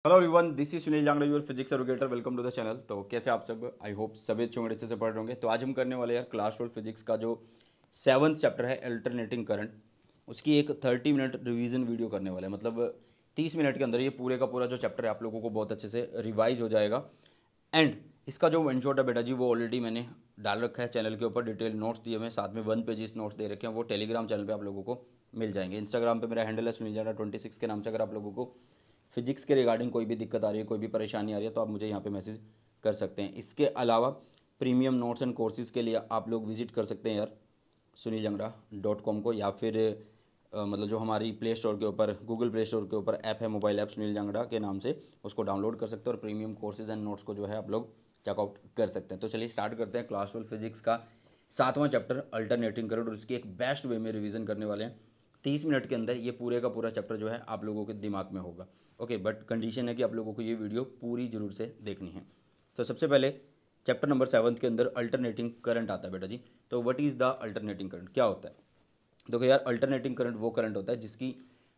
Hello everyone, this is Sunil Jangra, your physics educator. Welcome to the channel. तो कैसे आप सब? आई होप सभी अच्छे से पढ़ रहे होंगे। तो आज हम करने वाले यार क्लास 12 फिजिक्स का जो 7th चैप्टर है अल्टरनेटिंग करंट, उसकी एक 30 मिनट रिवीजन वीडियो करने वाले हैं। मतलब 30 मिनट के अंदर ये पूरे का पूरा जो चैप्टर है आप लोगों को बहुत अच्छे से रिवाइज हो जाएगा। एंड इसका जो वन शॉट है बेटा जी, वो ऑलरेडी मैंने डाल रखा है चैनल के ऊपर। डिटेल नोट्स दिए हुए, साथ में 1 पेजेस नोट्स दे रखे हैं। वो टेलीग्राम चैनल पे आप लोगों को मिल जाएंगे। इंस्टाग्राम पे मेरा हैंडल है सुनील जांगड़ा 26 के नाम से। अगर आप लोगों को फिजिक्स के रिगार्डिंग कोई भी दिक्कत आ रही है, कोई भी परेशानी आ रही है, तो आप मुझे यहाँ पे मैसेज कर सकते हैं। इसके अलावा प्रीमियम नोट्स एंड कोर्सेज़ के लिए आप लोग विजिट कर सकते हैं यार suniljangra.com को, या फिर मतलब जो हमारी प्ले स्टोर के ऊपर, गूगल प्ले स्टोर के ऊपर ऐप है, मोबाइल ऐप सुनील जांगड़ा के नाम से, उसको डाउनलोड कर सकते हैं और प्रीमियम कोर्सेज एंड नोट्स को जो है आप लोग चेकआउट कर सकते हैं। तो चलिए स्टार्ट करते हैं क्लास 12 फिजिक्स का 7वां चैप्टर अल्टरनेटिंग करंट, और उसकी एक बेस्ट वे में रिवीजन करने वाले हैं। 30 मिनट के अंदर ये पूरे का पूरा चैप्टर जो है आप लोगों के दिमाग में होगा। ओके, बट कंडीशन है कि आप लोगों को ये वीडियो पूरी जरूर से देखनी है। तो सबसे पहले चैप्टर नंबर 7 के अंदर अल्टरनेटिंग करंट आता है बेटा जी। तो what is the alternating current, क्या होता है? देखो यार, अल्टरनेटिंग करंट वो करंट होता है जिसकी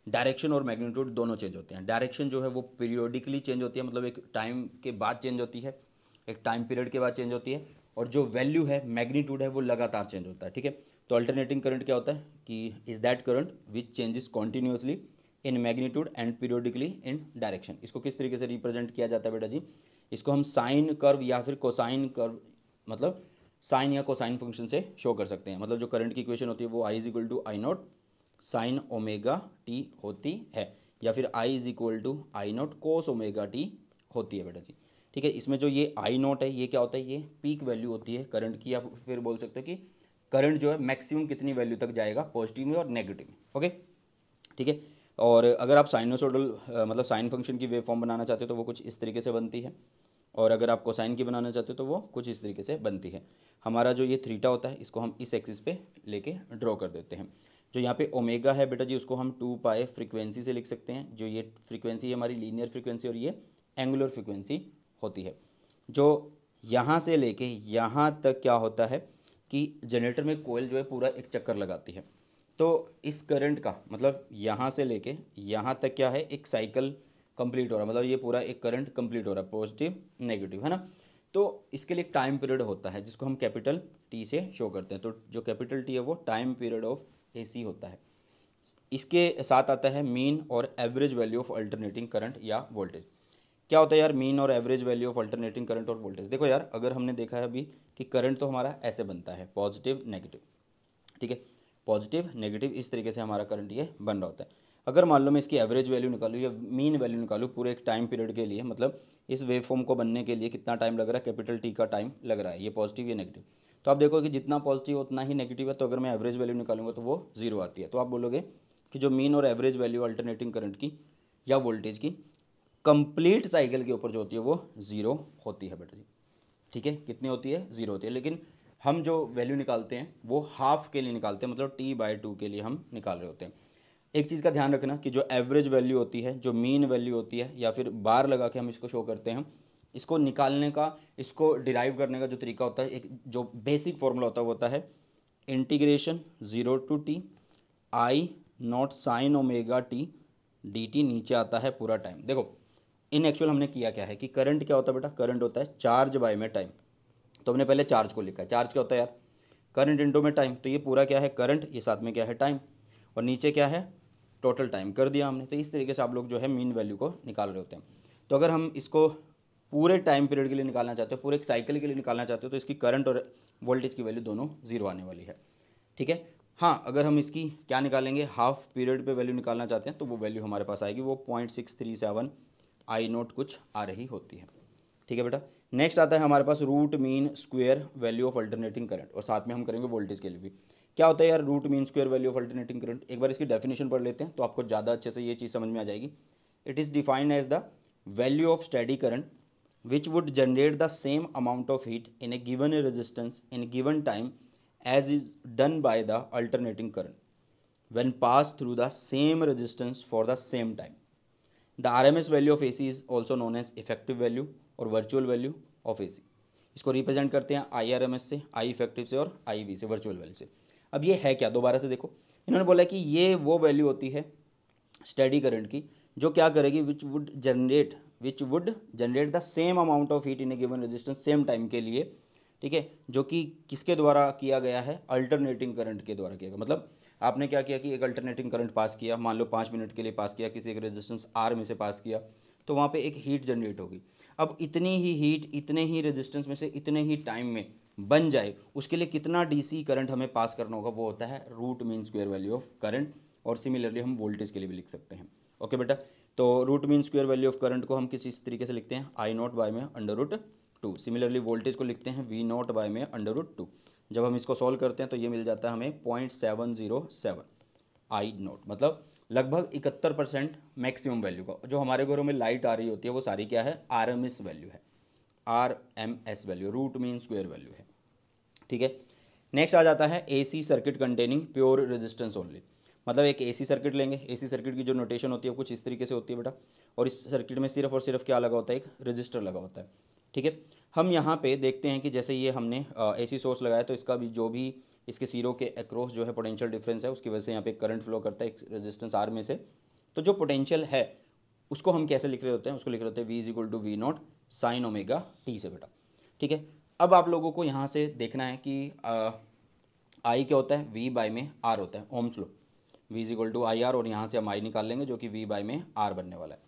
डायरेक्शन और मैग्नीट्यूड दोनों चेंज होते हैं। डायरेक्शन जो है वो पीरियोडिकली चेंज होती है, मतलब एक टाइम के बाद चेंज होती है, एक टाइम पीरियड के बाद चेंज होती है। और जो वैल्यू है, मैग्नीट्यूड है, वो लगातार चेंज होता है। ठीक है, तो अल्टरनेटिंग करंट क्या होता है कि is that current which changes continuously in magnitude and periodically in direction. इसको किस तरीके से रिप्रेजेंट किया जाता है बेटा जी? इसको हम साइन कर्व या फिर कोसाइन कर्व, मतलब साइन या कोसाइन फंक्शन से शो कर सकते हैं। मतलब जो करंट की इक्वेशन होती है वो I is equal to I naught sine omega t होती है, या फिर I is equal to I naught cos omega t होती है बेटा जी। ठीक है, इसमें जो ये आई नॉट है, ये क्या होता है? ये पीक वैल्यू होती है करंट की, या फिर बोल सकते हो कि करंट जो है मैक्सिमम कितनी वैल्यू तक जाएगा, पॉजिटिव में और नेगेटिव में। ओके, ठीक है। और अगर आप साइनोसोडल मतलब साइन फंक्शन की वेव फॉर्म बनाना चाहते हो तो वो कुछ इस तरीके से बनती है, और अगर आप कोसाइन की बनाना चाहते हो तो वो कुछ इस तरीके से बनती है। हमारा जो ये थीटा होता है, इसको हम इस एक्सिस पे लेके ड्रॉ कर देते हैं। जो यहाँ पे ओमेगा है बेटा जी, उसको हम 2 पाई फ्रीक्वेंसी से लिख सकते हैं। जो ये फ्रीक्वेंसी है हमारी लीनियर फ्रीक्वेंसी, और ये एंगुलर फ्रीक्वेंसी होती है। जो यहाँ से लेके यहाँ तक क्या होता है कि जनरेटर में कोयल जो है पूरा एक चक्कर लगाती है। तो इस करंट का मतलब यहाँ से लेके यहाँ तक क्या है, एक साइकिल कंप्लीट हो रहा है। मतलब ये पूरा एक करंट कंप्लीट हो रहा है, पॉजिटिव नेगेटिव, है ना। तो इसके लिए एक टाइम पीरियड होता है जिसको हम कैपिटल टी से शो करते हैं। तो जो कैपिटल टी है वो टाइम पीरियड ऑफ एसी होता है। इसके साथ आता है मीन और average value of alternating current या वोल्टेज। क्या होता है यार मीन और average value of alternating current और वोल्टेज? देखो यार, अगर हमने देखा है अभी कि करंट तो हमारा ऐसे बनता है, पॉजिटिव नेगेटिव। ठीक है, पॉजिटिव नेगेटिव इस तरीके से हमारा करंट ये बन रहा होता है। अगर मान लो मैं इसकी एवरेज वैल्यू निकालूँ या मीन वैल्यू निकालूँ पूरे एक टाइम पीरियड के लिए, मतलब इस वेव फॉर्म को बनने के लिए कितना टाइम लग रहा है, कैपिटल टी का टाइम लग रहा है, ये पॉजिटिव ये नेगेटिव। तो आप देखो कि जितना पॉजिटिव उतना ही नेगेटिव है, तो अगर मैं एवरेज वैल्यू निकालूंगा तो वो जीरो आती है। तो आप बोलोगे कि जो मीन और एवरेज वैल्यू अल्टरनेटिंग करंट की या वोल्टेज की कंप्लीट साइकिल के ऊपर जो होती है वो ज़ीरो होती है बेटा जी। ठीक है, कितनी होती है? ज़ीरो होती है। लेकिन हम जो वैल्यू निकालते हैं वो हाफ के लिए निकालते हैं, मतलब t/2 के लिए हम निकाल रहे होते हैं। एक चीज़ का ध्यान रखना कि जो एवरेज वैल्यू होती है, जो मीन वैल्यू होती है, या फिर बार लगा के हम इसको शो करते हैं, इसको निकालने का, इसको डिराइव करने का जो तरीका होता है, एक जो बेसिक फॉर्मूला होता है वो होता है integration 0 to t I naught sine omega t d t, नीचे आता है पूरा टाइम। देखो इन एक्चुअल हमने किया क्या है कि करंट क्या होता है बेटा? करंट होता है चार्ज बाय में टाइम। तो हमने पहले चार्ज को लिखा है। चार्ज क्या होता है यार? करंट इंटू में टाइम। तो ये पूरा क्या है? करंट, ये साथ में क्या है? टाइम, और नीचे क्या है? टोटल टाइम कर दिया हमने। तो इस तरीके से आप लोग जो है मीन वैल्यू को निकाल रहे होते हैं। तो अगर हम इसको पूरे टाइम पीरियड के लिए निकालना चाहते हो, पूरे एक साइकिल के लिए निकालना चाहते हो, तो इसकी करंट और वोल्टेज की वैल्यू दोनों जीरो आने वाली है। ठीक है, हाँ, अगर हम इसकी क्या निकालेंगे, हाफ पीरियड पे वैल्यू निकालना चाहते हैं, तो वो वैल्यू हमारे पास आएगी, वो 0.637 आई नोट कुछ आ रही होती है। ठीक है बेटा, नेक्स्ट आता है हमारे पास root mean square value of alternating current, और साथ में हम करेंगे वोल्टेज के लिए भी। क्या होता है यार root mean square value of alternating current? एक बार इसकी डेफिनेशन पढ़ लेते हैं तो आपको ज़्यादा अच्छे से ये चीज़ समझ में आ जाएगी। It is defined as the value of steady current which would generate the same amount of heat in a given resistance in a given time as is done by the alternating current when passed through the same resistance for the same time. The RMS value of AC is also known as effective value और virtual value of AC. इसको represent करते हैं IRMS से, आई effective से, और IV से, virtual value से। अब ये है क्या, दोबारा से देखो। इन्होंने बोला कि ये वो वैल्यू होती है स्टेडी करंट की जो क्या करेगी, which would generate which would generate the same amount of heat in A given resistance same time के लिए, ठीक है, जो कि किसके द्वारा किया गया है, अल्टरनेटिंग करंट के द्वारा किया गया। मतलब आपने क्या किया कि एक अल्टरनेटिंग करंट पास किया, मान लो 5 मिनट के लिए पास किया, किसी एक रेजिस्टेंस आर में से पास किया, तो वहाँ पे एक हीट जनरेट होगी। अब इतनी ही हीट इतने ही रेजिस्टेंस में से इतने ही टाइम में बन जाए, उसके लिए कितना डीसी करंट हमें पास करना होगा, वो होता है root mean square value of current. और सिमिलरली हम वोल्टेज के लिए भी लिख सकते हैं। ओके बेटा, तो root mean square value of current को हम किस इस तरीके से लिखते हैं, आई नॉट बाय में √2। सिमिलरली वोल्टेज को लिखते हैं वी नॉट बाय में √2। जब हम इसको सॉल्व करते हैं तो ये मिल जाता है हमें 0.707 आई नॉट, मतलब लगभग 71% मैक्सिमम वैल्यू का। जो हमारे घरों में लाइट आ रही होती है वो सारी क्या है, RMS वैल्यू है, RMS value, root mean square value है। ठीक है, नेक्स्ट आ जाता है AC circuit containing pure resistance only. मतलब एक AC सर्किट लेंगे, AC सर्किट की जो नोटेशन होती है कुछ इस तरीके से होती है बेटा, और इस सर्किट में सिर्फ और सिर्फ क्या लगा होता है, एक रजिस्टर लगा होता है। ठीक है, हम यहाँ पे देखते हैं कि जैसे ये हमने AC सोर्स लगाया तो इसका भी जो भी इसके सीरो के अक्रॉस जो है पोटेंशियल डिफरेंस है, उसकी वजह से यहाँ पे करंट फ्लो करता है एक रेजिस्टेंस R में से। तो जो पोटेंशियल है उसको हम कैसे लिख रहे होते हैं, उसको लिख रहे होते हैं V = V0 sin ω t से बेटा। ठीक है, अब आप लोगों को यहाँ से देखना है कि I क्या होता है, V बाय में R होता है, ओम्स लॉ, V = IR, और यहाँ से हम I निकाल लेंगे जो कि V बाय में R बनने वाला है।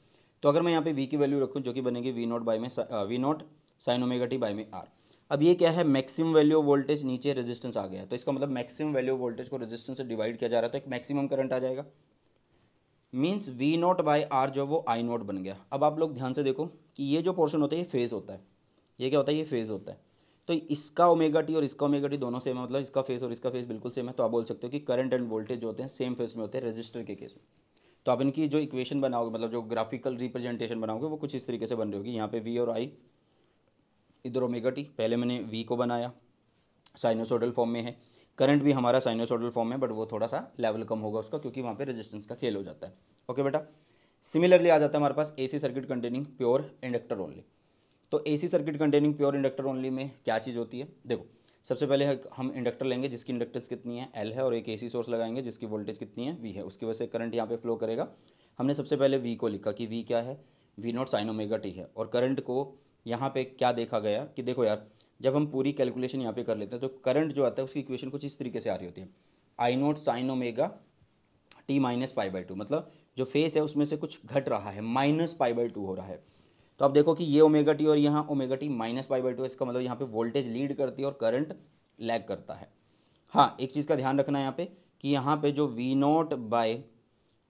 तो अगर मैं यहाँ पे V की वैल्यू रखूँ जो कि बनेगी V0 बाय में V0 sin ω t बाय में R। अब ये क्या है, मैक्सिमम वैल्यू ऑफ वोल्टेज, नीचे रेजिस्टेंस आ गया है, तो इसका मतलब मैक्सिमम वैल्यू ऑफ वोल्टेज को रेजिस्टेंस से डिवाइड किया जा रहा है, तो एक मैक्सिमम करंट आ जाएगा, मीन्स V0 बाय R जो वो I0 बन गया। अब आप लोग ध्यान से देखो कि ये जो पोर्शन होता है ये फेज होता है, ये क्या होता है, ये फेज होता है। तो इसका ω t और इसका ω t दोनों सेम है, मतलब इसका फेस और इसका फेस बिल्कुल सेम है। तो आप बोल सकते हो कि करंट एंड वोल्टेज जो होते हैं सेम फेस में होते हैं रजिस्टर के केस में। तो आप इनकी जो इक्वेशन बनाओगे, मतलब जो ग्राफिकल रिप्रेजेंटेशन बनाओगे वो कुछ इस तरीके से बन रही होगी। यहाँ पे V और I, इधर ω t, पहले मैंने V को बनाया साइनोसोडल फॉर्म में है, करंट भी हमारा साइनोसोडल फॉर्म में, बट वो थोड़ा सा लेवल कम होगा उसका क्योंकि वहाँ पे रेजिस्टेंस का खेल हो जाता है। ओके बेटा, सिमिलरली आ जाता है हमारे पास AC circuit containing pure inductor only. तो AC circuit containing pure inductor only में क्या चीज़ होती है, देखो सबसे पहले हम इंडक्टर लेंगे जिसकी इंडक्टेंस कितनी है, L है, और एक AC सोर्स लगाएंगे जिसकी वोल्टेज कितनी है, V है, उसकी वजह से करंट यहाँ पे फ्लो करेगा। हमने सबसे पहले V को लिखा कि V क्या है, V0 sin ω t है, और करंट को यहाँ पे क्या देखा गया कि देखो यार, जब हम पूरी कैलकुलेशन यहाँ पे कर लेते हैं तो करंट जो आता है उसकी इक्वेशन कुछ इस तरीके से आ रही होती है, I0 sin ω t - π/2, मतलब जो फेस है उसमें से कुछ घट रहा है, -π/2 हो रहा है। तो आप देखो कि ये ω t और यहाँ ω t -π/2 है, इसका मतलब यहाँ पे वोल्टेज लीड करती है और करंट लैग करता है। हाँ, एक चीज़ का ध्यान रखना है यहाँ पे कि यहाँ पे जो V0 बाय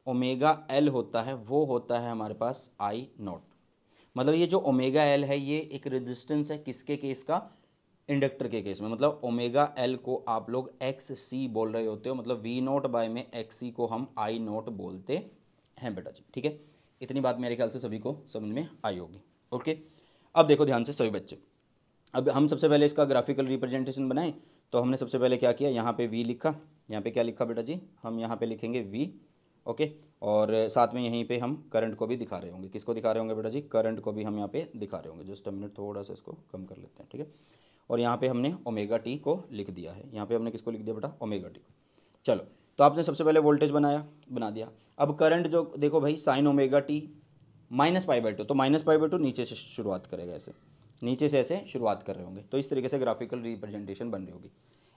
ω/L होता है वो होता है हमारे पास I0। मतलब ये जो ω/L है ये एक रेजिस्टेंस है, किसके केस का, इंडक्टर के केस में। मतलब ω/L को आप लोग XC बोल रहे होते हो, मतलब V0 बाय में XC को हम I0 बोलते हैं बेटा जी। ठीक है, इतनी बात मेरे ख्याल से सभी को समझ में आई होगी। ओके, अब देखो ध्यान से सभी बच्चे, अब हम सबसे पहले इसका ग्राफिकल रिप्रेजेंटेशन बनाएं। तो हमने सबसे पहले क्या किया, यहाँ पे V लिखा, यहाँ पे क्या लिखा बेटा जी, हम यहाँ पे लिखेंगे V। ओके, और साथ में यहीं पे हम करंट को भी दिखा रहे होंगे, किसको दिखा रहे होंगे बेटा जी, करंट को भी हम यहाँ पे दिखा रहे होंगे। जस्ट मिनट, थोड़ा सा इसको कम कर लेते हैं। ठीक है, और यहाँ पे हमने ω/t को लिख दिया है, यहाँ पे हमने किसको लिख दिया बेटा, ω/t को। चलो, तो आपने सबसे पहले वोल्टेज बना दिया। अब करंट जो देखो भाई sin ω/t -π/2, तो -π/2 नीचे से शुरुआत करेगा, ऐसे नीचे से ऐसे शुरुआत कर रहे होंगे, तो इस तरीके से ग्राफिकल रिप्रेजेंटेशन बन रही होगी।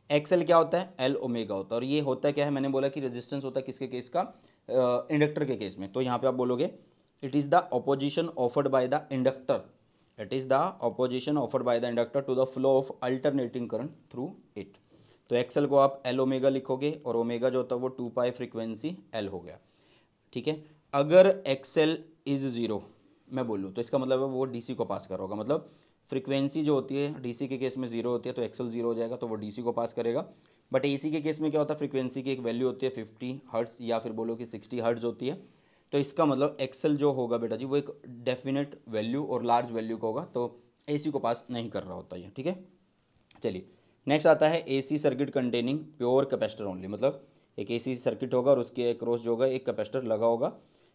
XL क्या होता है, L ω होता है, और ये होता है क्या है, मैंने बोला कि रेजिस्टेंस होता है किसके केस का, इंडक्टर के केस में। तो यहाँ पे आप बोलोगे it is the opposition offered by the inductor, it is the opposition offered by the inductor to the flow of alternating current through it. तो XL को आप L ω लिखोगे, और ω जो होता है वो 2π फ्रीक्वेंसी L हो गया। ठीक है, अगर XL इज़ 0 मैं बोलूँ तो इसका मतलब है वो DC को पास कर रहा होगा, मतलब फ्रीक्वेंसी जो होती है DC के केस में 0 होती है, तो XL 0 हो जाएगा, तो वो DC को पास करेगा। बट AC के केस में क्या होता है, फ्रीक्वेंसी की एक वैल्यू होती है 50 हर्ट्ज़ या फिर बोलो कि 60 हर्ट्ज़ होती है। तो इसका मतलब XL जो होगा बेटा जी वो एक डेफिनेट वैल्यू और लार्ज वैल्यू का होगा, तो AC को पास नहीं कर रहा होता है। ठीक है, चलिए नेक्स्ट आता है AC circuit containing pure capacitor only. मतलब एक AC सर्किट होगा और उसके अक्रॉस जो होगा एक कैपेसिटर लगा होगा।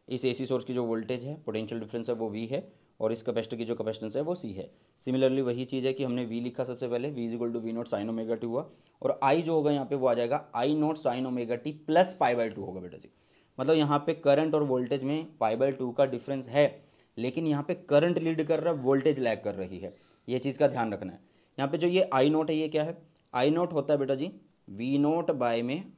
इस AC सोर्स की जो वोल्टेज है, पोटेंशियल डिफरेंस है, वो V है, और इस कैपेसिटर की जो कैपेसिटेंस है वो C है। सिमिलरली वही चीज़ है कि हमने V लिखा सबसे पहले, V = V0 sin ω/t हुआ, और I जो होगा यहाँ पे वो आ जाएगा I0 sin ω/t + π/2 होगा बेटा जी। मतलब यहाँ पे करंट और वोल्टेज में π/2 का डिफरेंस है, लेकिन यहाँ पे करंट लीड कर रहा है, वोल्टेज लैग कर रही है, ये चीज़ का ध्यान रखना है। यहाँ पे जो ये आई नोट है ये क्या है, आई नोट होता है बेटा जी वी नोट बाय में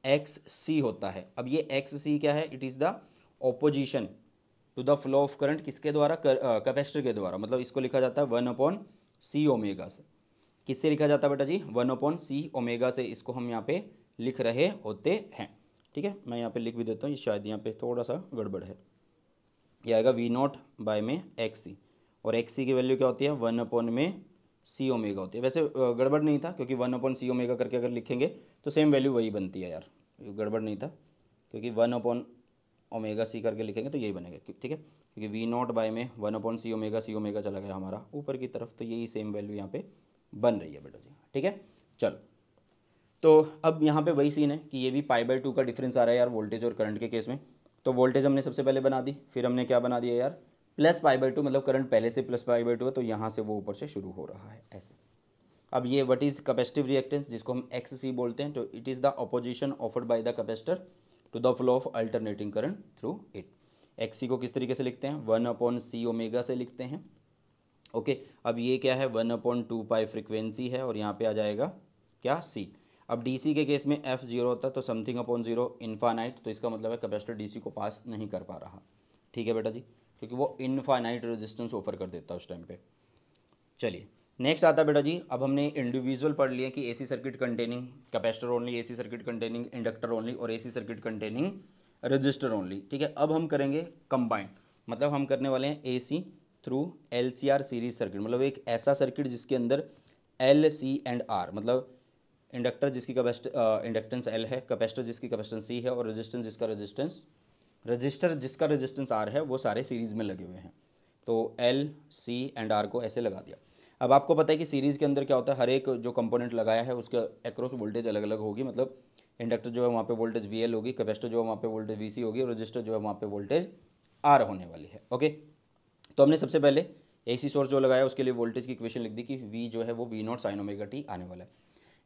एक्स सी होता है। अब ये एक्स सी क्या है, it is the opposition to the flow of current, किसके द्वारा, कैपेसिटर के द्वारा, मतलब इसको लिखा जाता है 1/c ओमेगा से। किससे लिखा जाता है बेटा जी, 1/c ओमेगा से इसको हम यहाँ पे लिख रहे होते हैं। ठीक है, मैं यहाँ पे लिख भी देता हूँ, शायद यहाँ पे थोड़ा सा गड़बड़ है। ये आएगा वी नॉट बाय में एक्स सी, और एक्स सी की वैल्यू क्या होती है, 1/c ओमेगा होती है। वैसे गड़बड़ नहीं था, क्योंकि 1/c ओमेगा करके अगर लिखेंगे तो सेम वैल्यू वही बनती है यार, गड़बड़ नहीं था, क्योंकि 1/c करके लिखेंगे तो यही बनेगा। ठीक है, क्योंकि वी नॉट बाय में 1/c ओमेगा चला गया हमारा ऊपर की तरफ, तो यही सेम वैल्यू यहाँ पे बन रही है बेटा जी। ठीक है, चलो, तो अब यहाँ पे वही सीन है कि ये भी π/2 का डिफरेंस आ रहा है यार वोल्टेज और करंट के केस में। तो वोल्टेज हमने सबसे पहले बना दी, फिर हमने क्या बना दिया यार, +π/2, मतलब करंट पहले से +π/2 है, तो यहाँ से वो ऊपर से शुरू हो रहा है ऐसे। अब ये व्हाट इज़ कैपेसिटिव रिएक्टेंस, जिसको हम XC बोलते हैं, तो it is the opposition offered by the capacitor to the flow of alternating current through it. XC को किस तरीके से लिखते हैं, 1/c ओमेगा से लिखते हैं। ओके, अब ये क्या है, 1/2π फ्रिक्वेंसी है, और यहाँ पे आ जाएगा क्या, C। अब DC के केस में F 0 होता है, तो समथिंग अपॉन 0 इनफाइनाइट, तो इसका मतलब है कैपेसिटर DC को पास नहीं कर पा रहा। ठीक है बेटा जी, क्योंकि वो इनफाइनाइट रेजिस्टेंस ऑफर कर देता है उस टाइम पे। चलिए नेक्स्ट आता है बेटा जी, अब हमने इंडिविजुअल पढ़ लिया कि AC circuit containing capacitor only, AC circuit containing inductor only, और AC circuit containing register only. ठीक है, अब हम करेंगे कंबाइंड, मतलब हम करने वाले हैं AC through LCR series circuit, मतलब एक ऐसा सर्किट जिसके अंदर L, C एंड R, मतलब इंडक्टर जिसकी इंडक्टेंस L है, कैपेसिटर जिसकी कैपेसिटेंस C है, और रजिस्टर जिसका रेजिस्टेंस R है, वो सारे सीरीज़ में लगे हुए हैं। तो L, C एंड R को ऐसे लगा दिया। अब आपको पता है कि सीरीज़ के अंदर क्या होता है, हर एक जो कंपोनेंट लगाया है उसके अक्रॉस वोल्टेज अलग अलग होगी, मतलब इंडक्टर जो है वहाँ पे वोल्टेज VL होगी, कैपेसिटर जो है वहाँ पे वोल्टेज VC होगी, और रजिस्टर जो है वहाँ पे वोल्टेज R होने वाली है। ओके, तो हमने सबसे पहले AC सोर्स जो लगाया उसके लिए वोल्टेज की इक्वेशन लिख दी कि V जो है वो V not sine omega T आने वाला है।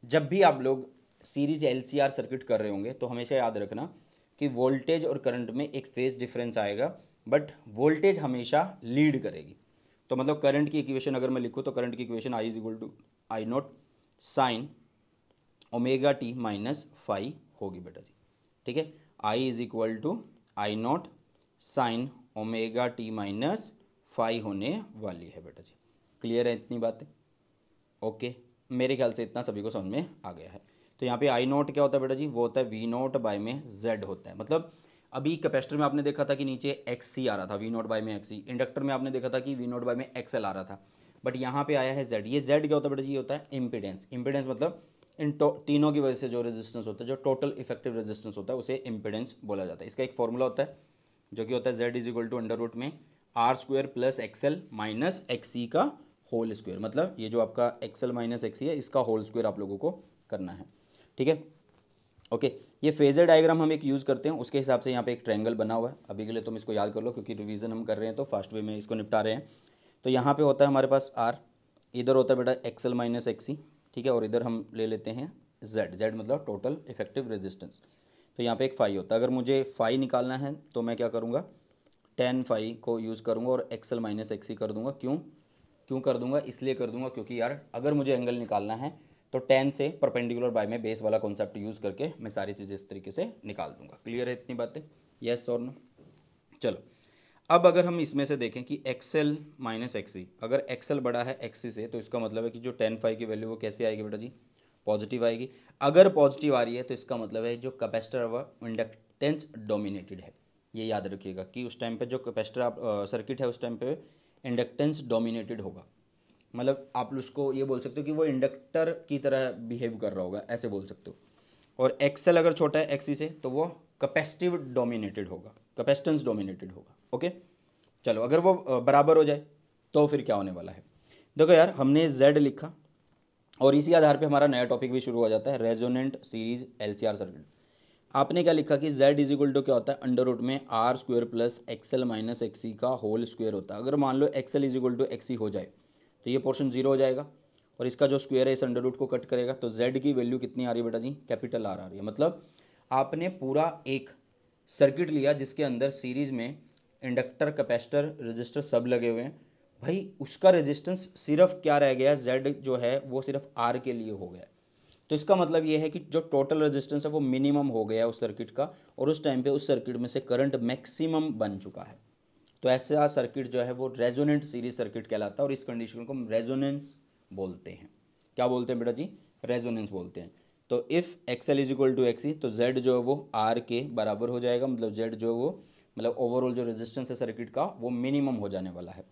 जब भी आप लोग सीरीज LCR सर्किट कर रहे होंगे तो हमेशा याद रखना कि वोल्टेज और करंट में एक फेज डिफरेंस आएगा, बट वोल्टेज हमेशा लीड करेगी। तो मतलब करंट की इक्वेशन अगर मैं लिखूँ तो करंट की equation I = I naught sine omega t minus phi होगी बेटा जी। ठीक है, I = I naught sine omega t minus phi होने वाली है बेटा जी। क्लियर है इतनी बातें? ओके, मेरे ख्याल से इतना सभी को समझ में आ गया है। तो यहाँ पे आई नॉट क्या होता है बेटा जी, वो होता है वी नॉट बाय में जेड होता है। मतलब अभी कैपेसिटर में आपने देखा था कि नीचे एक्स सी आ रहा था, वी नॉट बाय में एक्स सी। इंडक्टर में आपने देखा था कि वी नॉट बाय में एक्सएल आ रहा था, बट यहाँ पे आया है जेड। ये जेड क्या होता है बेटा जी, ये होता है इम्पिडेंस। इम्पिडेंस मतलब इन तीनों की वजह से जो रेजिस्टेंस होता है, जो टोटल इफेक्टिव रेजिस्टेंस होता है, उसे इम्पिडेंस बोला जाता है। इसका एक फॉर्मूला होता है जो कि होता है जेड = अंडर रूट में R² + XL - XC का होल स्क्वायर। मतलब ये जो आपका XL - XC है, इसका होल स्क्वायर आप लोगों को करना है। ठीक है, ओके। ये फेजर डायग्राम हम एक यूज़ करते हैं, उसके हिसाब से यहाँ पे एक ट्रायंगल बना हुआ है। अभी के लिए तुम इसको याद कर लो, क्योंकि रिवीजन हम कर रहे हैं तो फास्ट वे में इसको निपटा रहे हैं। तो यहाँ पे होता है हमारे पास R, इधर होता है बेटा XL - XC। ठीक है, और इधर हम ले लेते हैं Z मतलब टोटल इफेक्टिव रेजिस्टेंस। तो यहाँ पे एक फाई होता है। अगर मुझे फाई निकालना है तो मैं क्या करूँगा, tan फाई को यूज़ करूँगा और XL - XC कर दूँगा। क्यों कर दूंगा, इसलिए कर दूंगा क्योंकि यार अगर मुझे एंगल निकालना है तो tan से परपेंडिकुलर बाय में बेस वाला कॉन्सेप्ट यूज़ करके मैं सारी चीज़ें इस तरीके से निकाल दूंगा। क्लियर है इतनी बातें? यस और नो? चलो, अब अगर हम इसमें से देखें कि XL - XC, अगर XL बड़ा है XC से, तो इसका मतलब है कि जो tan फाई की वैल्यू वो कैसे आएगी बेटा जी, पॉजिटिव आएगी। अगर पॉजिटिव आ रही है तो इसका मतलब है जो कैपेसिटर है वह इंडक्टेंस डोमिनेटेड है। ये याद रखिएगा कि उस टाइम पे जो कैपेसिटर सर्किट है उस टाइम पे इंडक्टेंस डोमिनेटेड होगा। मतलब आप उसको ये बोल सकते हो कि वो इंडक्टर की तरह बिहेव कर रहा होगा, ऐसे बोल सकते हो। और XL अगर छोटा है XC से तो वो कैपेसिटिव डोमिनेटेड होगा, कैपेसिटेंस डोमिनेटेड होगा। ओके, चलो, अगर वो बराबर हो जाए तो फिर क्या होने वाला है। देखो यार, हमने Z लिखा और इसी आधार पे हमारा नया टॉपिक भी शुरू हो जाता है, रेजोनेंट सीरीज LCR सर्किट। आपने क्या लिखा कि Z = क्या होता है, अंडर रूट में R² + XL - XC का होल स्क्वायर होता है। अगर मान लो XL = XC हो जाए तो ये पोर्शन 0 हो जाएगा, और इसका जो स्क्वायर है इस अंडर रूट को कट करेगा। तो Z की वैल्यू कितनी आ रही है बेटा जी, कैपिटल R आ रही है। मतलब आपने पूरा एक सर्किट लिया जिसके अंदर सीरीज में इंडक्टर, कैपेसिटर, रेजिस्टर सब लगे हुए हैं, भाई उसका रेजिस्टेंस सिर्फ क्या रह गया, जेड जो है वो सिर्फ आर के लिए हो गया। तो इसका मतलब ये है कि जो टोटल रेजिस्टेंस है वो मिनिमम हो गया उस सर्किट का, और उस टाइम पे उस सर्किट में से करंट मैक्सिमम बन चुका है। तो ऐसा सर्किट जो है वो रेजोनेंट सीरीज सर्किट कहलाता है, और इस कंडीशन को हम रेजोनेंस बोलते हैं। क्या बोलते हैं बेटा जी? रेजोनेंस बोलते हैं। तो if XL is equal to XC, तो जेड जो है वो आर के बराबर हो जाएगा, मतलब जेड जो है वो मतलब ओवरऑल जो रेजिस्टेंस है सर्किट का वो मिनिमम हो जाने वाला है।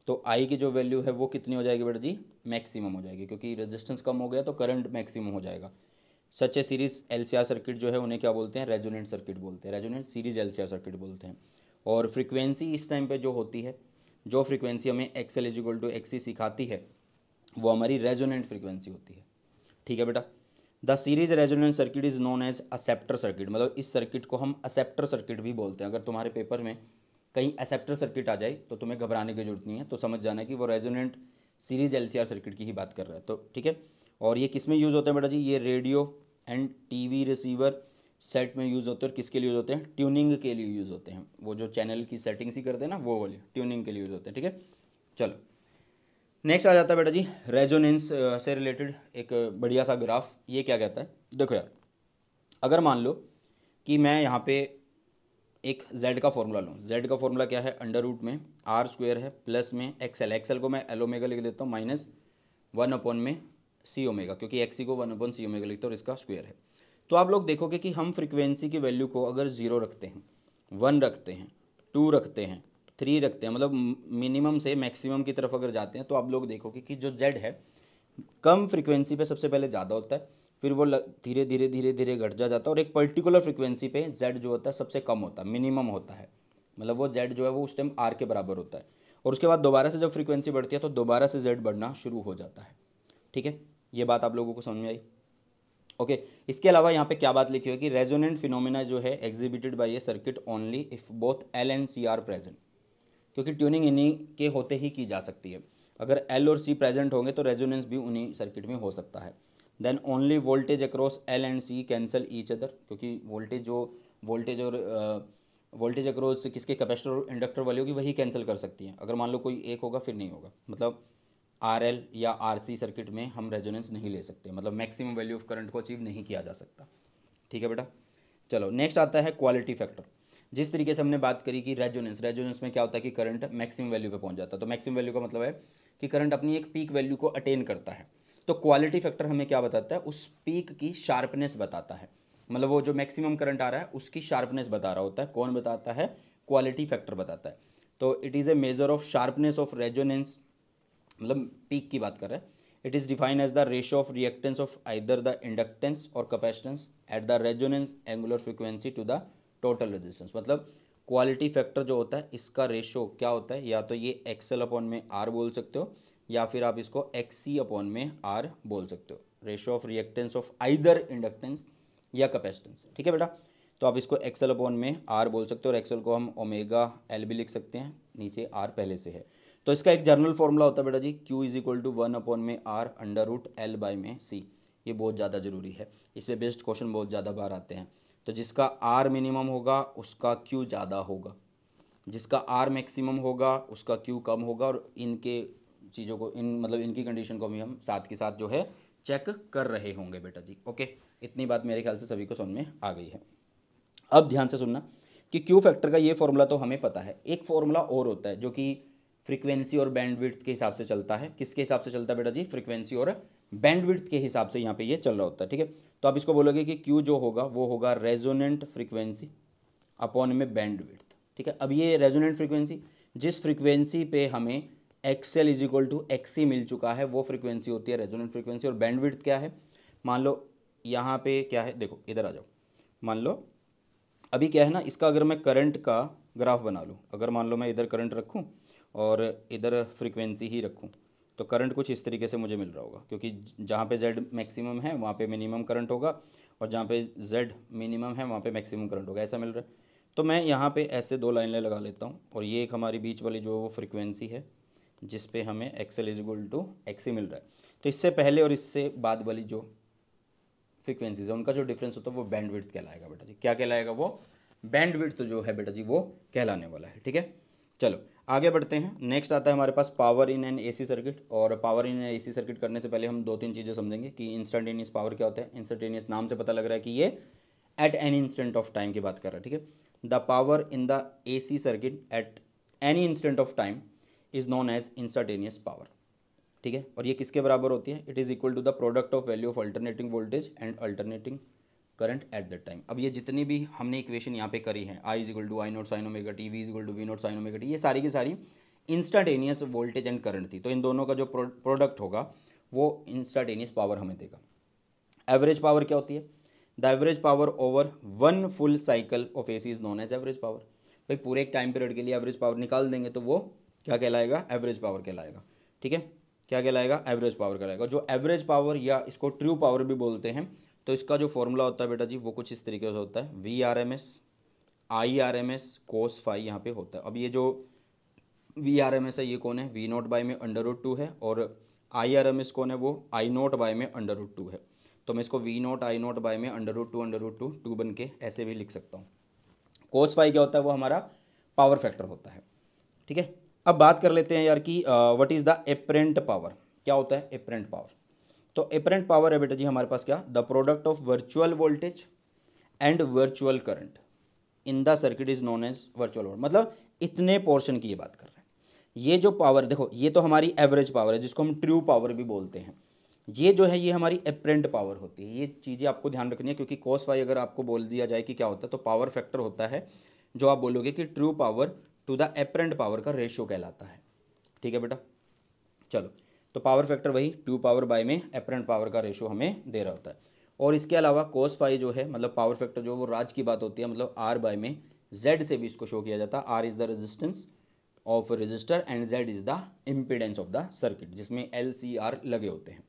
तो आई की जो वैल्यू है वो कितनी हो जाएगी बेटा जी? मैक्सिमम हो जाएगी, क्योंकि रेजिस्टेंस कम हो गया तो करंट मैक्सिमम हो जाएगा। सच ए सीरीज एलसीआर सर्किट जो है उन्हें क्या बोलते हैं? रेजोनेंट सर्किट बोलते हैं, रेजोनेंट सीरीज एलसीआर सर्किट बोलते हैं। और फ्रीक्वेंसी इस टाइम पे जो होती है, जो फ्रीक्वेंसी हमें XL is equal to XC सिखाती है, वो हमारी रेजोनेंट फ्रीक्वेंसी होती है। ठीक है बेटा। The series resonant circuit is known as acceptor circuit, मतलब इस सर्किट को हम असेप्टर सर्किट भी बोलते हैं। अगर तुम्हारे पेपर में कहीं असेप्टर सर्किट आ जाए तो तुम्हें घबराने की जरूरत नहीं है, तो समझ जाना कि वो रेजोनेंट सीरीज एलसीआर सर्किट की ही बात कर रहा है। तो ठीक है। और ये किस में यूज़ होता है बेटा जी? ये radio and TV receiver set में यूज़ होते हैं। और किसके लिए यूज़ होते हैं? ट्यूनिंग के लिए यूज़ होते हैं। वो जो चैनल की सेटिंग्स ही करते हैं ना, वो वाले ट्यूनिंग के लिए यूज़ होते हैं। ठीक है, चलो नेक्स्ट आ जाता है बेटा जी रेजोनेंस से रिलेटेड एक बढ़िया सा ग्राफ। ये क्या कहता है? देखो यार, अगर मान लो कि मैं यहाँ पे एक z का फॉर्मूला लूँ। z का फॉर्मूला क्या है? अंडर रूट में आर स्क्वायर है प्लस में एक्सएल, एक्सएल को मैं एल ओमेगा लिख देता हूँ माइनस 1 में सी ओमेगा, क्योंकि एक्सी को 1/c ओमेगा लिखता हूँ और इसका स्क्वायर है। तो आप लोग देखोगे कि हम फ्रीक्वेंसी की वैल्यू को अगर 0 रखते हैं, 1 रखते हैं, 2 रखते हैं, 3 रखते हैं, मतलब मिनिमम से मैक्सिमम की तरफ अगर जाते हैं, तो आप लोग देखोगे कि जो z है कम फ्रीक्वेंसी पे सबसे पहले ज़्यादा होता है, फिर वो धीरे धीरे धीरे धीरे घट जाता है, और एक पर्टिकुलर फ्रीक्वेंसी पे z जो होता है सबसे कम होता है, मिनिमम होता है। मतलब वो z जो है वो उस टाइम r के बराबर होता है, और उसके बाद दोबारा से जब फ्रीक्वेंसी बढ़ती है तो दोबारा से z बढ़ना शुरू हो जाता है। ठीक है, ये बात आप लोगों को समझ में आई? ओके। इसके अलावा यहाँ पे क्या बात लिखी हुई है कि रेजोनेंट फिनोमिना जो है exhibited by a circuit only if both L and C are present, क्योंकि ट्यूनिंग इन्हीं के होते ही की जा सकती है। अगर एल और सी प्रेजेंट होंगे तो रेजोनेंस भी उन्हीं सर्किट में हो सकता है। Then only voltage across L and C cancel each other, क्योंकि वोल्टेज अक्रॉस किसके? कैपेसिटर और इंडक्टर वाली होगी, वही कैंसिल कर सकती है। अगर मान लो कोई एक होगा फिर नहीं होगा, मतलब आर एल या आर सी सर्किट में हम रेजोनेंस नहीं ले सकते, मतलब मैक्सिमम वैल्यू ऑफ करंट को अचीव नहीं किया जा सकता। ठीक है बेटा, चलो नेक्स्ट आता है क्वालिटी फैक्टर। जिस तरीके से हमने बात करी कि रेजोनेंस में क्या होता है कि करंट मैक्सिमम वैल्यू पे पहुंच जाता है, तो मैक्सिमम वैल्यू का मतलब है कि करंट अपनी एक पीक वैल्यू को अटेन करता है। तो क्वालिटी फैक्टर हमें क्या बताता है? उस पीक की शार्पनेस बताता है, मतलब वो जो मैक्सिमम करंट आ रहा है उसकी शार्पनेस बता रहा होता है। कौन बताता है? क्वालिटी फैक्टर बताता है। तो it is a measure of sharpness of resonance, मतलब पीक की बात कर रहा है। It is defined as the ratio of reactance of either the inductance or capacitance at the resonance angular frequency to the total resistance. मतलब quality factor जो होता है इसका रेशियो क्या होता है? या तो ये एक्सएल अपॉन में आर बोल सकते हो, या फिर आप इसको एक्सी अपॉन में आर बोल सकते हो। Ratio of reactance of either inductance या कैपेसिटेंस। ठीक है बेटा, तो आप इसको एक्सएल अपॉन में आर बोल सकते हो, और एक्सएल को हम ओमेगा एल भी लिख सकते हैं, नीचे आर पहले से है। तो इसका एक जर्नल फॉर्मूला होता है बेटा जी, Q is equal to 1 upon में R under root L by में सी। ये बहुत ज़्यादा जरूरी है, इस पर बेस्ड क्वेश्चन बहुत ज़्यादा बार आते हैं। तो जिसका आर मिनिमम होगा उसका Q ज़्यादा होगा, जिसका आर मैक्सिमम होगा उसका Q कम होगा, और इनके चीज़ों को मतलब इनकी कंडीशन को भी हम साथ के साथ जो है चेक कर रहे होंगे बेटा जी। ओके, इतनी बात मेरे ख्याल से सभी को समझ में आ गई है। अब ध्यान से सुनना कि Q फैक्टर का ये फॉर्मूला तो हमें पता है, एक फॉर्मूला और होता है जो कि फ्रीक्वेंसी और बैंडविड्थ के हिसाब से चलता है। किसके हिसाब से चलता है बेटा जी? फ्रीक्वेंसी और बैंडविड्थ के हिसाब से यहाँ पे ये चल रहा होता है। ठीक है, तो आप इसको बोलोगे कि Q जो होगा वो होगा रेजोनेंट फ्रीक्वेंसी अपॉन में बैंडविड्थ। ठीक है, अब ये रेजोनेंट फ्रीक्वेंसी, जिस फ्रीक्वेंसी पे हमें XL is equal to XC मिल चुका है वो फ्रीक्वेंसी होती है रेजोनेंट फ्रीक्वेंसी। और बैंडविड्थ क्या है? मान लो यहाँ पे क्या है, देखो इधर आ जाओ। मान लो अभी क्या है ना, इसका अगर मैं करंट का ग्राफ बना लूँ, अगर मान लो मैं इधर करंट रखूँ और इधर फ्रीक्वेंसी ही रखूँ, तो करंट कुछ इस तरीके से मुझे मिल रहा होगा, क्योंकि जहाँ पे z मैक्सिमम है वहाँ पे मिनिमम करंट होगा, और जहाँ पे z मिनिमम है वहाँ पे मैक्सिमम करंट होगा, ऐसा मिल रहा है। तो मैं यहाँ पे ऐसे दो लाइनें लगा लेता हूँ, और ये एक हमारी बीच वाली जो वो फ्रीक्वेंसी है जिस पे हमें XL is equal to XC मिल रहा है। तो इससे पहले और इससे बाद वाली जो फ्रीक्वेंसीज है उनका जो डिफरेंस होता है वो बैंडविड्थ कहलाएगा बेटा जी। क्या कहलाएगा? वो बैंडविड्थ जो है बेटा जी वो कहलाने वाला है। ठीक है, चलो आगे बढ़ते हैं। नेक्स्ट आता है हमारे पास power in an AC circuit. और power in an AC circuit करने से पहले हम 2-3 चीज़ें समझेंगे कि इंस्टेंटेनियस पावर क्या होता है। इंस्टेंटेनियस नाम से पता लग रहा है कि ये at any instant of time की बात कर रहा है। ठीक है, the power in the AC circuit at any instant of time is known as instantaneous power. ठीक है, और ये किसके बराबर होती है? It is equal to the product of value of alternating voltage and alternating current at that time. अब ये जितनी भी हमने इक्वेशन यहाँ पे करी है, I is equal to I naught sine omega t, V is equal to V naught sine omega t, ये सारी की सारी इंस्टेंटेनियस वोल्टेज एंड करंट थी। तो इन दोनों का जो प्रोडक्ट होगा वो इंस्टेंटेनियस पावर हमें देगा। एवरेज पावर क्या होती है? The average power over one full cycle of AC is known as average power. भाई पूरे एक टाइम पीरियड के लिए एवरेज पावर निकाल देंगे तो वो क्या कहलाएगा? एवरेज पावर कहलाएगा। ठीक है, क्या कहलाएगा? एवरेज पावर कहलाएगा। जो एवरेज पावर या इसको ट्रू पावर भी बोलते हैं, तो इसका जो फॉर्मूला होता है बेटा जी वो कुछ इस तरीके से होता है, V R M S I R M S cos phi यहाँ पे होता है। अब ये जो वी आर एम एस है ये कौन है? वी नोट बाई में √2 है, और आई आर एम एस कौन है? वो आई नोट बाई में √2 है। तो मैं इसको V naught I naught by में √2 2 बन के ऐसे भी लिख सकता हूँ। कोस फाई क्या होता है? वो हमारा पावर फैक्टर होता है। ठीक है, अब बात कर लेते हैं यार कि what is the apparent power. क्या होता है एपरेंट पावर? तो एपरेंट पावर है बेटा जी हमारे पास क्या? The product of virtual voltage and virtual current in the circuit is known as virtual voltage. मतलब इतने पोर्शन की ये बात कर रहे हैं। ये जो पावर देखो, ये तो हमारी एवरेज पावर है जिसको हम ट्रू पावर भी बोलते हैं। ये जो है ये हमारी एपरेंट पावर होती है। ये चीज़ें आपको ध्यान रखनी है, क्योंकि कॉस वाई अगर आपको बोल दिया जाए कि क्या होता है तो पावर फैक्टर होता है जो आप बोलोगे कि true power to the apparent power का रेशियो कहलाता है। ठीक है बेटा, चलो तो पावर फैक्टर वही ट्रू पावर बाय में एपरेंट पावर का रेशियो हमें दे रहा होता है। और इसके अलावा कोस फाई जो है मतलब पावर फैक्टर जो वो राज की बात होती है, मतलब आर बाय में जेड से भी इसको शो किया जाता है। R is the resistance of resistor and Z is the impedance of the circuit, जिसमें एल सी आर लगे होते हैं।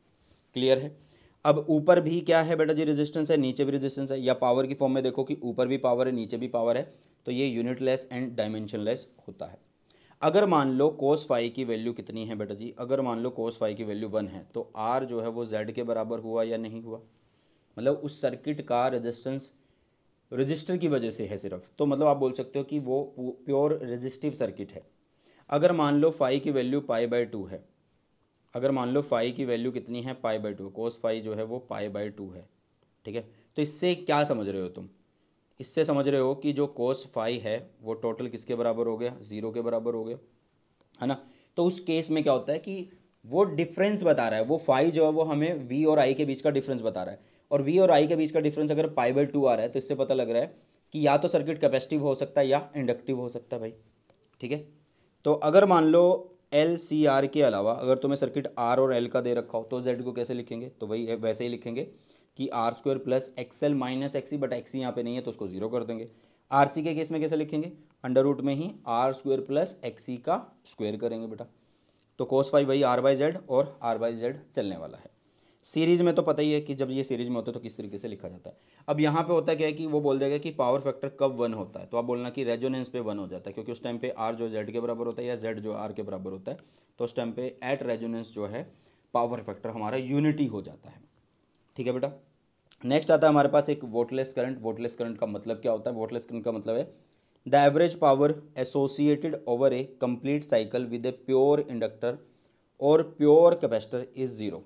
क्लियर है? अब ऊपर भी क्या है बेटा जी? रेजिस्टेंस है, नीचे भी रेजिस्टेंस है। या पावर की फॉर्म में देखो कि ऊपर भी पावर है नीचे भी पावर है, तो ये यूनिटलेस एंड डायमेंशनलेस होता है। अगर मान लो कोस फाई की वैल्यू कितनी है बेटा जी? अगर मान लो कोस फाई की वैल्यू 1 है, तो आर जो है वो जेड के बराबर हुआ या नहीं हुआ? मतलब उस सर्किट का रेजिस्टेंस रजिस्टर की वजह से है सिर्फ, तो मतलब आप बोल सकते हो कि वो प्योर रेजिस्टिव सर्किट है। अगर मान लो फाई की वैल्यू π/2 है, अगर मान लो फाई की वैल्यू कितनी है? π/2, कोस फाई जो है वो π/2 है। ठीक है, तो इससे क्या समझ रहे हो तुम? इससे समझ रहे हो कि जो कोस फाई है वो टोटल किसके बराबर हो गया? 0 के बराबर हो गया, है ना। तो उस केस में क्या होता है कि वो डिफरेंस बता रहा है, वो फाई जो है वो हमें वी और आई के बीच का डिफरेंस बता रहा है। और वी और आई के बीच का डिफरेंस अगर π/2 आ रहा है तो इससे पता लग रहा है कि या तो सर्किट कैपेसिटिव हो सकता है या इंडक्टिव हो सकता है भाई। ठीक है, तो अगर मान लो एल सी आर के अलावा अगर तुम्हें सर्किट आर और एल का दे रखा हो तो जेड को कैसे लिखेंगे? तो भाई वैसे ही लिखेंगे कि R square plus XL minus XC, but XC यहाँ पे नहीं है तो उसको 0 कर देंगे। आर सी के केस में कैसे लिखेंगे? √ में ही आर स्क्वायर प्लस एक्सी का स्क्वायर करेंगे बेटा। तो कोस फाई वही r/z और r/z चलने वाला है। सीरीज में तो पता ही है कि जब ये सीरीज में होता है तो किस तरीके से लिखा जाता है। अब यहाँ पे होता क्या है कि वो बोल देगा कि पावर फैक्टर कब 1 होता है, तो आप बोलना कि रेजोनेंस पे 1 हो जाता है, क्योंकि उस टाइम पे r जो z के बराबर होता है या z जो r के बराबर होता है, तो उस टाइम पे एट रेजोनेंस जो है पावर फैक्टर हमारा यूनिटी हो जाता है। ठीक है बेटा, नेक्स्ट आता है हमारे पास एक वोटलेस करंट। वोटलेस करंट का मतलब क्या होता है? वोटलेस करंट का मतलब है the average power associated over A complete cycle with a pure inductor और प्योर कैपेसिटर इज 0।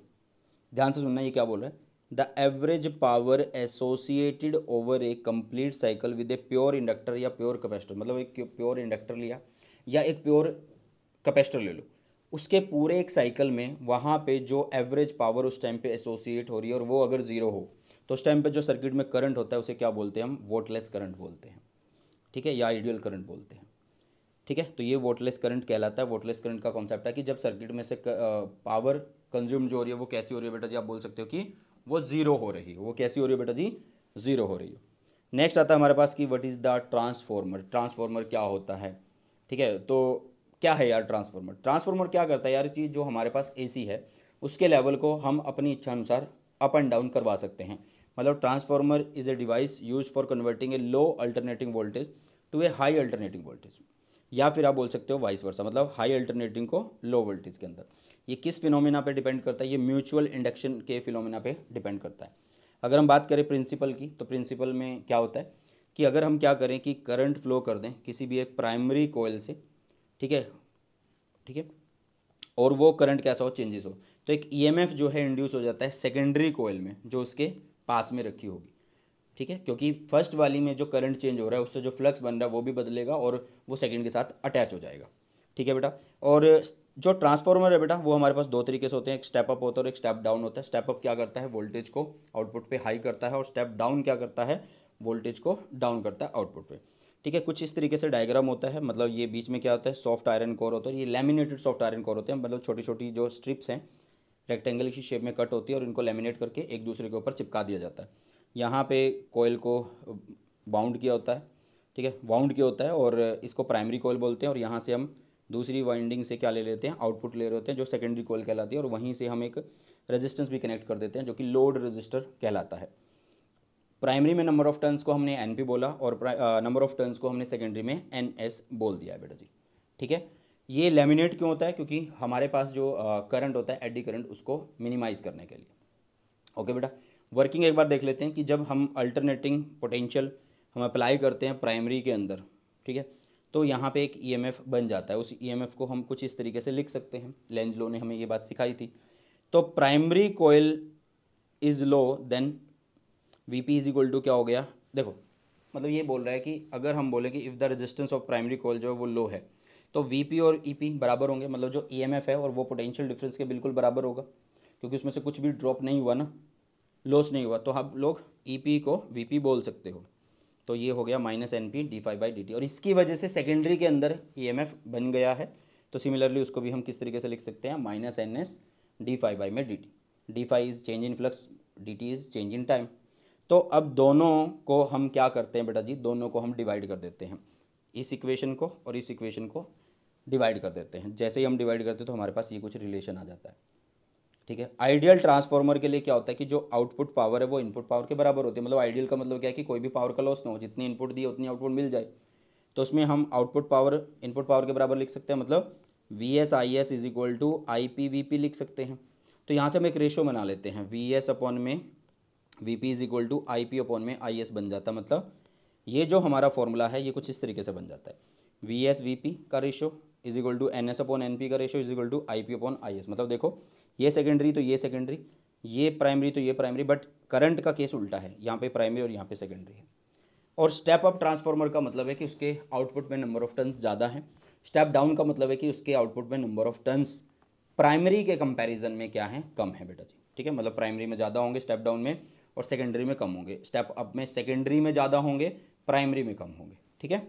ध्यान से सुनना ये क्या बोल रहा है? The average power associated over A complete cycle with a pure inductor या प्योर कैपेसिटर, मतलब एक प्योर इंडक्टर लिया या एक प्योर कैपेसिटर ले लो, उसके पूरे एक साइकिल में वहाँ पे जो एवरेज पावर उस टाइम पे एसोसिएट हो रही है और वो अगर 0 हो तो उस टाइम पे जो सर्किट में करंट होता है उसे क्या बोलते हैं? हम वोटलेस करंट बोलते हैं। ठीक है, या आइडियल करंट बोलते हैं। ठीक है, तो ये वोटलेस करंट कहलाता है। वोटलेस करंट का कॉन्सेप्ट है कि जब सर्किट में से पावर कंज्यूम जो हो रही है वो कैसी हो रही है बेटा जी? आप बोल सकते हो कि वो 0 हो रही है। वो कैसी हो रही है बेटा जी? 0 हो रही है। नेक्स्ट आता है हमारे पास कि what is the transformer. Transformer क्या होता है? ठीक है, तो क्या है यार ट्रांसफॉर्मर? ट्रांसफॉर्मर क्या करता है यार? चीज़ जो हमारे पास एसी है उसके लेवल को हम अपनी इच्छा अनुसार अप एंड डाउन करवा सकते हैं। मतलब transformer is a device use for converting a low alternating voltage to a high alternating voltage, या फिर आप बोल सकते हो वाइस वर्सा, मतलब हाई अल्टरनेटिंग को लो वोल्टेज के अंदर। ये किस फिनोमिना पे डिपेंड करता है? ये म्यूचुअल इंडक्शन के फिनोमिना पे डिपेंड करता है। अगर हम बात करें प्रिंसिपल की, तो प्रिंसिपल में क्या होता है? कि अगर हम क्या करें कि करंट फ्लो कर दें किसी भी एक प्राइमरी कोयल से, ठीक है, ठीक है, और वो करंट कैसा हो, चेंजेस हो, तो एक ईएमएफ जो है इंड्यूस हो जाता है सेकेंडरी कोयल में जो उसके पास में रखी होगी, ठीक है, क्योंकि फर्स्ट वाली में जो करंट चेंज हो रहा है उससे जो फ्लक्स बन रहा है वो भी बदलेगा और वो सेकंड के साथ अटैच हो जाएगा, ठीक है बेटा। और जो ट्रांसफार्मर है बेटा वो हमारे पास दो तरीके से होते हैं, एक स्टेप अप होता है और एक स्टेप डाउन होता है। स्टेप अप क्या करता है, वोल्टेज को आउटपुट पे हाई करता है, और स्टेप डाउन क्या करता है, वोल्टेज को डाउन करता है आउटपुट पे, ठीक है। कुछ इस तरीके से डायग्राम होता है, मतलब ये बीच में क्या होता है, सॉफ्ट आयरन कोर होता है, ये लैमिनेटेड सॉफ्ट आयरन कोर होते हैं, मतलब छोटी छोटी जो स्ट्रिप्स हैं रेक्टेंगल की शेप में कट होती है और इनको लेमिनेट करके एक दूसरे के ऊपर चिपका दिया जाता है। यहाँ पे कोयल को बाउंड किया होता है, ठीक है, बाउंड किया होता है, और इसको प्राइमरी कोयल बोलते हैं। और यहाँ से हम दूसरी वाइंडिंग से क्या ले लेते हैं, आउटपुट ले रहे होते हैं जो सेकेंडरी कोयल कहलाती है, और वहीं से हम एक रेजिस्टेंस भी कनेक्ट कर देते हैं जो कि लोड रजिस्टर कहलाता है। प्राइमरी में नंबर ऑफ टर्न्स को हमने एन पी बोला और नंबर ऑफ टर्न्स को हमने सेकेंडरी में एन एस बोल दिया है बेटा जी, ठीक है। ये लेमिनेट क्यों होता है, क्योंकि हमारे पास जो करंट होता है एडी करंट उसको मिनिमाइज करने के लिए। ओके बेटा, वर्किंग एक बार देख लेते हैं कि जब हम अल्टरनेटिंग पोटेंशियल हम अप्लाई करते हैं प्राइमरी के अंदर, ठीक है, तो यहाँ पे एक ईएमएफ बन जाता है। उस ईएमएफ को हम कुछ इस तरीके से लिख सकते हैं, लेंज लो ने हमें ये बात सिखाई थी। तो primary coil is low then VP is equal to क्या हो गया, देखो मतलब ये बोल रहा है कि अगर हम बोले कि if the resistance of primary coil जो है वो लो है तो वीपी और ईपी बराबर होंगे, मतलब जो ईएमएफ है और वो पोटेंशियल डिफरेंस के बिल्कुल बराबर होगा, क्योंकि उसमें से कुछ भी ड्रॉप नहीं हुआ ना, लॉस नहीं हुआ, तो आप लोग ईपी को वीपी बोल सकते हो। तो ये हो गया minus N P d phi by d t, और इसकी वजह से सेकेंडरी के अंदर ईएमएफ बन गया है। तो सिमिलरली उसको भी हम किस तरीके से लिख सकते हैं, minus N S d phi by में d t, d phi is change in flux, d t is change in time. तो अब दोनों को हम क्या करते हैं बेटा जी, दोनों को हम डिवाइड कर देते हैं, इस इक्वेशन को और इस इक्वेशन को डिवाइड कर देते हैं। जैसे ही हम डिवाइड करते हैं तो हमारे पास ये कुछ रिलेशन आ जाता है, ठीक है। आइडियल ट्रांसफार्मर के लिए क्या होता है कि जो आउटपुट पावर है वो इनपुट पावर के बराबर होती है, मतलब आइडियल का मतलब क्या है कि कोई भी पावर का लॉस ना हो, जितनी इनपुट दी उतनी आउटपुट मिल जाए। तो उसमें हम आउटपुट पावर इनपुट पावर के बराबर लिख सकते हैं, मतलब V S I S is equal to I P V P लिख सकते हैं। तो यहाँ से हम एक रेशो बना लेते हैं, वी एस अपॉन में V P is equal to I P upon में आई एस बन जाता है। मतलब ये जो हमारा फॉर्मूला है ये कुछ इस तरीके से बन जाता है, वी एस वी पी का ratio is equal to N S upon N P का ratio is equal to I P upon I S. मतलब देखो ये सेकेंडरी तो ये सेकेंडरी, ये प्राइमरी तो ये प्राइमरी, बट करंट का केस उल्टा है, यहाँ पे प्राइमरी और यहाँ पे सेकेंडरी है। और स्टेप अप ट्रांसफार्मर का मतलब है कि उसके आउटपुट में नंबर ऑफ टर्न्स ज़्यादा हैं। स्टेप डाउन का मतलब है कि उसके आउटपुट में नंबर ऑफ टर्न्स प्राइमरी के कंपैरिजन में क्या है, कम है बेटा जी, ठीक है। मतलब प्राइमरी में ज़्यादा होंगे स्टेप डाउन में, और सेकेंडरी में कम होंगे। स्टेप अप में सेकेंडरी में ज़्यादा होंगे, प्राइमरी में कम होंगे, ठीक है।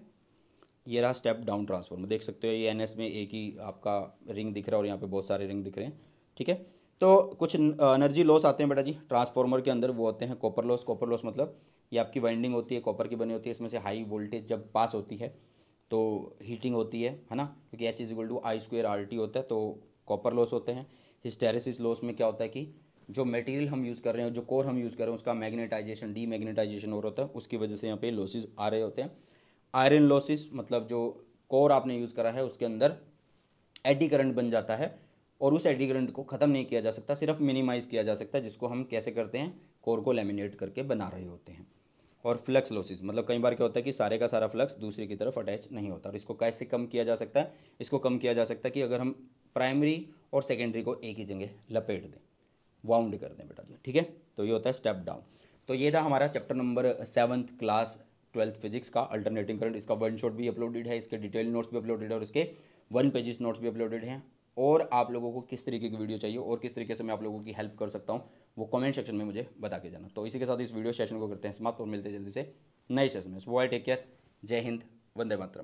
ये रहा स्टेप डाउन ट्रांसफार्मर, देख सकते हो ये एनएस में एक ही आपका रिंग दिख रहा है और यहाँ पे बहुत सारे रिंग दिख रहे हैं, ठीक है। तो कुछ एनर्जी लॉस आते हैं बेटा जी ट्रांसफार्मर के अंदर, वो होते हैं कॉपर लॉस। कॉपर लॉस मतलब ये आपकी वाइंडिंग होती है, कॉपर की बनी होती है, इसमें से हाई वोल्टेज जब पास होती है तो हीटिंग होती है ना, क्योंकि H is equal to I square R t होता है, तो कॉपर लॉस होते हैं। हिस्टेरेसिस लॉस में क्या होता है कि जो मटेरियल हम यूज़ कर रहे हैं, जो कोर हम यूज़ कर रहे हैं, उसका मैग्नेटाइजेशन डी मैग्नेटाइजेशन हो रहा होता है, उसकी वजह से यहाँ पे लॉसेज आ रहे होते हैं। आयरन लॉसेस मतलब जो कोर आपने यूज़ करा है उसके अंदर एडी करंट बन जाता है, और उस एडी करंट को ख़त्म नहीं किया जा सकता, सिर्फ मिनिमाइज़ किया जा सकता है, जिसको हम कैसे करते हैं, कोर को लेमिनेट करके बना रहे होते हैं। और फ्लक्स लॉसेस मतलब कई बार क्या होता है कि सारे का सारा फ्लक्स दूसरे की तरफ अटैच नहीं होता, और इसको कैसे कम किया जा सकता है, इसको कम किया जा सकता है कि अगर हम प्राइमरी और सेकेंडरी को एक ही जगह लपेट दें, वाउंड कर दें बेटा जी, ठीक है। तो ये होता है स्टेप डाउन। तो ये था हमारा chapter number 7th class 12th physics का अल्टरनेटिंग करंट। इसका वन शॉट भी अपलोडेड है, इसके डिटेल नोट्स भी अपलोडेड है, और इसके 1 पेजेस नोट्स भी अपलोडेड हैं। और आप लोगों को किस तरीके की वीडियो चाहिए और किस तरीके से मैं आप लोगों की हेल्प कर सकता हूँ वो कमेंट सेक्शन में मुझे बता के जाना। तो इसी के साथ इस वीडियो सेशन को करते हैं समाप्त और मिलते हैं जल्दी से नए सेशन में। वो टेक केयर, जय हिंद, वंदे मातरम।